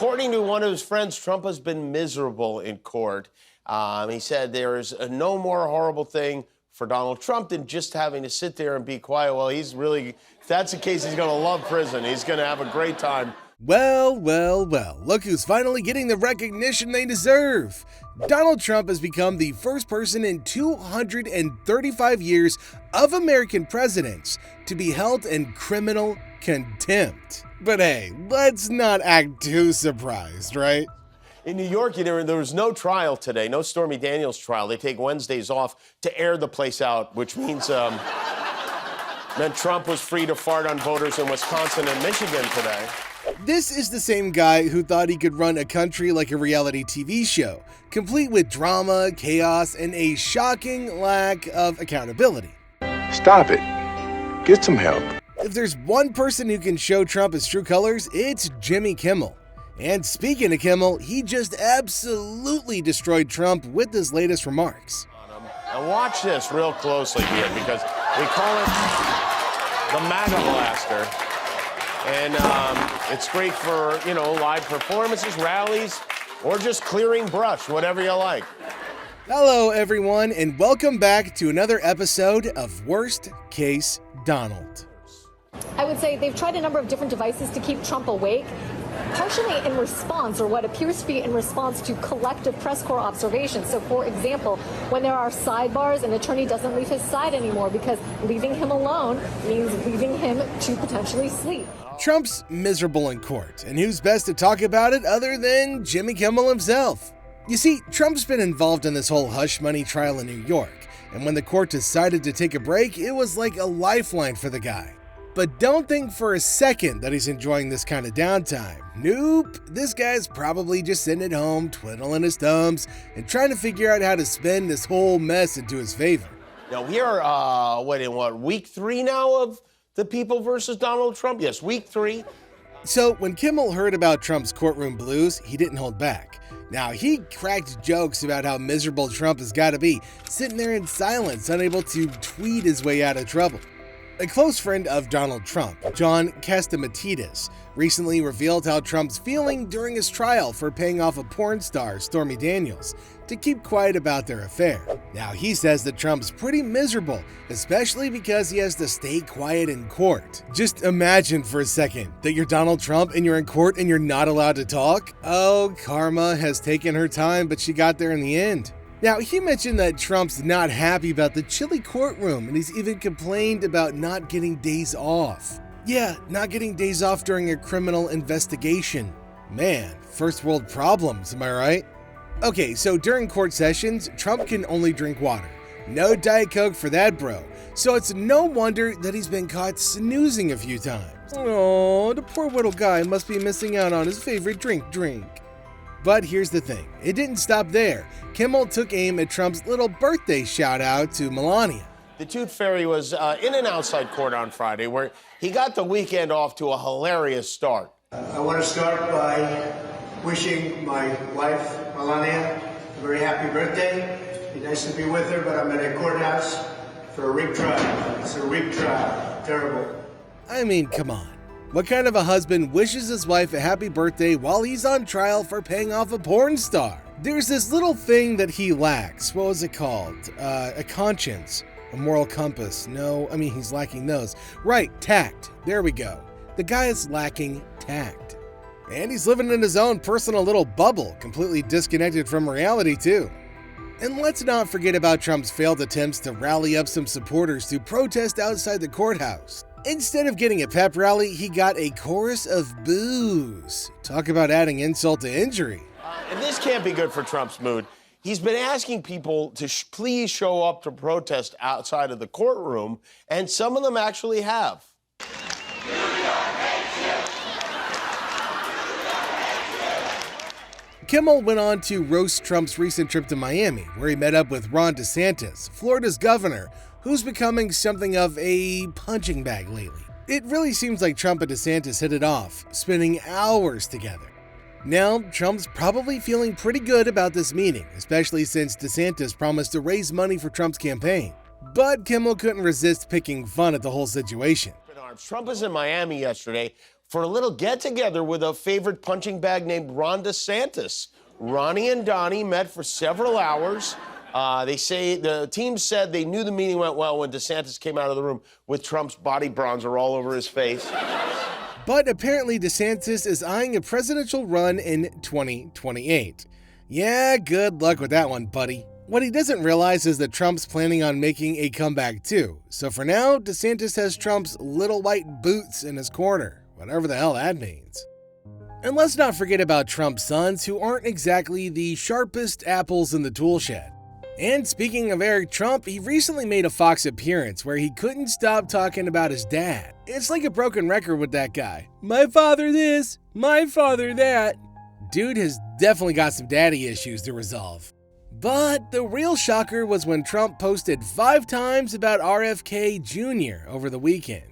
according to one of his friends, Trump has been miserable in court. He said there is no more horrible thing for Donald Trump than just having to sit there and be quiet. Well, he's really, if that's the case, he's going to love prison. He's going to have a great time. Well, look who's finally getting the recognition they deserve. Donald Trump has become the first person in 235 years of American presidents to be held in criminal contempt. But hey, let's not act too surprised, right? In New York, there was no trial today, no Stormy Daniels trial. They take Wednesdays off to air the place out, which means meant Trump was free to fart on voters in Wisconsin and Michigan today. This is the same guy who thought he could run a country like a reality TV show, complete with drama, chaos, and a shocking lack of accountability. Stop it. Get some help. If there's one person who can show Trump his true colors, it's Jimmy Kimmel. And speaking of Kimmel, he just absolutely destroyed Trump with his latest remarks. And watch this real closely here, because we call it the MAGA Blaster. And it's great for, live performances, rallies, or just clearing brush, whatever you like. Hello, everyone, and welcome back to another episode of Worst Case Donald. I would say they've tried a number of different devices to keep Trump awake, partially in response, or what appears to be in response to collective press corps observations. So, for example, when there are sidebars, an attorney doesn't leave his side anymore because leaving him alone means leaving him to potentially sleep. Trump's miserable in court, and who's best to talk about it other than Jimmy Kimmel himself? You see, Trump's been involved in this whole hush money trial in New York, and when the court decided to take a break, it was like a lifeline for the guy. But don't think for a second that he's enjoying this kind of downtime. Nope, this guy's probably just sitting at home, twiddling his thumbs, and trying to figure out how to spin this whole mess into his favor. Now, we are, week 3 now of the People versus Donald Trump? Yes, week 3. So when Kimmel heard about Trump's courtroom blues, he didn't hold back. Now, he cracked jokes about how miserable Trump has got to be, sitting there in silence, unable to tweet his way out of trouble. A close friend of Donald Trump, John Catsimatidis, recently revealed how Trump's feeling during his trial for paying off a porn star, Stormy Daniels, to keep quiet about their affair. Now, he says that Trump's pretty miserable, especially because he has to stay quiet in court. Just imagine for a second that you're Donald Trump and you're in court and you're not allowed to talk. Oh, karma has taken her time, but she got there in the end. Now, he mentioned that Trump's not happy about the chilly courtroom, and he's even complained about not getting days off. Yeah, not getting days off during a criminal investigation. Man, first world problems, am I right? Okay, so during court sessions, Trump can only drink water. No Diet Coke for that bro. So it's no wonder that he's been caught snoozing a few times. Oh, the poor little guy must be missing out on his favorite drink. But here's the thing, it didn't stop there. Kimmel took aim at Trump's little birthday shout out to Melania. The Tooth Fairy was in and outside court on Friday, where he got the weekend off to a hilarious start. I want to start by wishing my wife, Melania, a very happy birthday. It'd be nice to be with her, but I'm at a courthouse for a rig trial. It's a rig trial. Terrible. I mean, come on. What kind of a husband wishes his wife a happy birthday while he's on trial for paying off a porn star? There's this little thing that he lacks. What was it called? A conscience. A moral compass. No, I mean, he's lacking those. Right, tact. There we go. The guy is lacking tact. And he's living in his own personal little bubble, completely disconnected from reality, too. And let's not forget about Trump's failed attempts to rally up some supporters to protest outside the courthouse. Instead of getting a pep rally, he got a chorus of boos. Talk about adding insult to injury. And this can't be good for Trump's mood. He's been asking people to please show up to protest outside of the courtroom, and some of them actually have. Kimmel went on to roast Trump's recent trip to Miami, where he met up with Ron DeSantis, Florida's governor, who's becoming something of a punching bag lately. It really seems like Trump and DeSantis hit it off, spending hours together. Now, Trump's probably feeling pretty good about this meeting, especially since DeSantis promised to raise money for Trump's campaign. But Kimmel couldn't resist picking fun at the whole situation. Trump was in Miami yesterday for a little get-together with a favorite punching bag named Ron DeSantis. Ronnie and Donnie met for several hours. They say the team said they knew the meeting went well when DeSantis came out of the room with Trump's body bronzer all over his face. But apparently DeSantis is eyeing a presidential run in 2028. Yeah, good luck with that one, buddy. What he doesn't realize is that Trump's planning on making a comeback too. So for now, DeSantis has Trump's little white boots in his corner, whatever the hell that means. And let's not forget about Trump's sons, who aren't exactly the sharpest apples in the tool shed. And speaking of Eric Trump, he recently made a Fox appearance where he couldn't stop talking about his dad. It's like a broken record with that guy. My father this, my father that. Dude has definitely got some daddy issues to resolve. But the real shocker was when Trump posted 5 times about RFK Jr. over the weekend.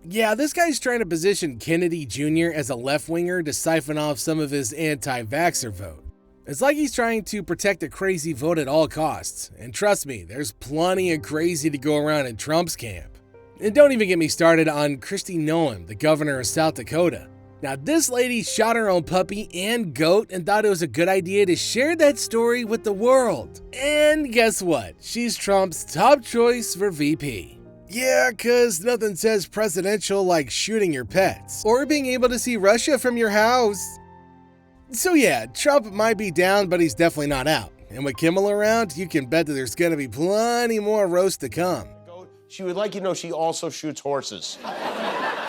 Yeah, this guy's trying to position Kennedy Jr. as a left-winger to siphon off some of his anti-vaxxer vote. It's like he's trying to protect the crazy vote at all costs. And trust me, there's plenty of crazy to go around in Trump's camp. And don't even get me started on Kristi Noem, the governor of South Dakota. Now, this lady shot her own puppy and goat and thought it was a good idea to share that story with the world. And guess what? She's Trump's top choice for VP. Yeah, cause nothing says presidential like shooting your pets or being able to see Russia from your house. So yeah, Trump might be down, but he's definitely not out. And with Kimmel around, you can bet that there's gonna be plenty more roast to come. She would like you to know she also shoots horses.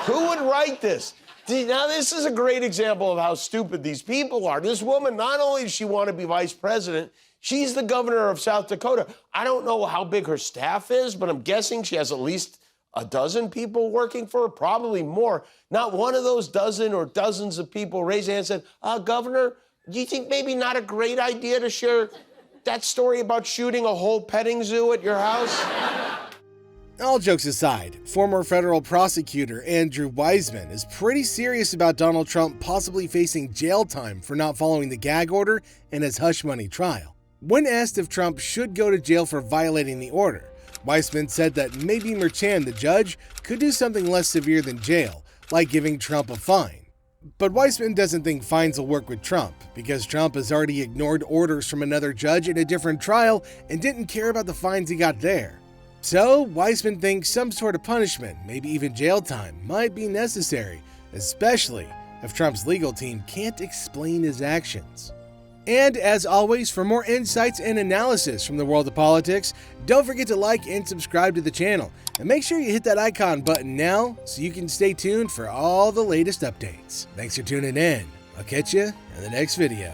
Who would write this? Now, this is a great example of how stupid these people are. This woman, not only does she want to be vice president, she's the governor of South Dakota. I don't know how big her staff is, but I'm guessing she has at least a dozen people working for her, probably more. Not one of those dozen or dozens of people raised their hand and said, Governor, do you think maybe not a great idea to share that story about shooting a whole petting zoo at your house? All jokes aside, former federal prosecutor Andrew Weissmann is pretty serious about Donald Trump possibly facing jail time for not following the gag order in his hush money trial. When asked if Trump should go to jail for violating the order, Weissmann said that maybe Merchan, the judge, could do something less severe than jail, like giving Trump a fine. But Weissmann doesn't think fines will work with Trump, because Trump has already ignored orders from another judge in a different trial and didn't care about the fines he got there. So, Weissmann thinks some sort of punishment, maybe even jail time, might be necessary, especially if Trump's legal team can't explain his actions. And as always, for more insights and analysis from the world of politics, don't forget to like and subscribe to the channel. And make sure you hit that icon button now so you can stay tuned for all the latest updates. Thanks for tuning in. I'll catch you in the next video.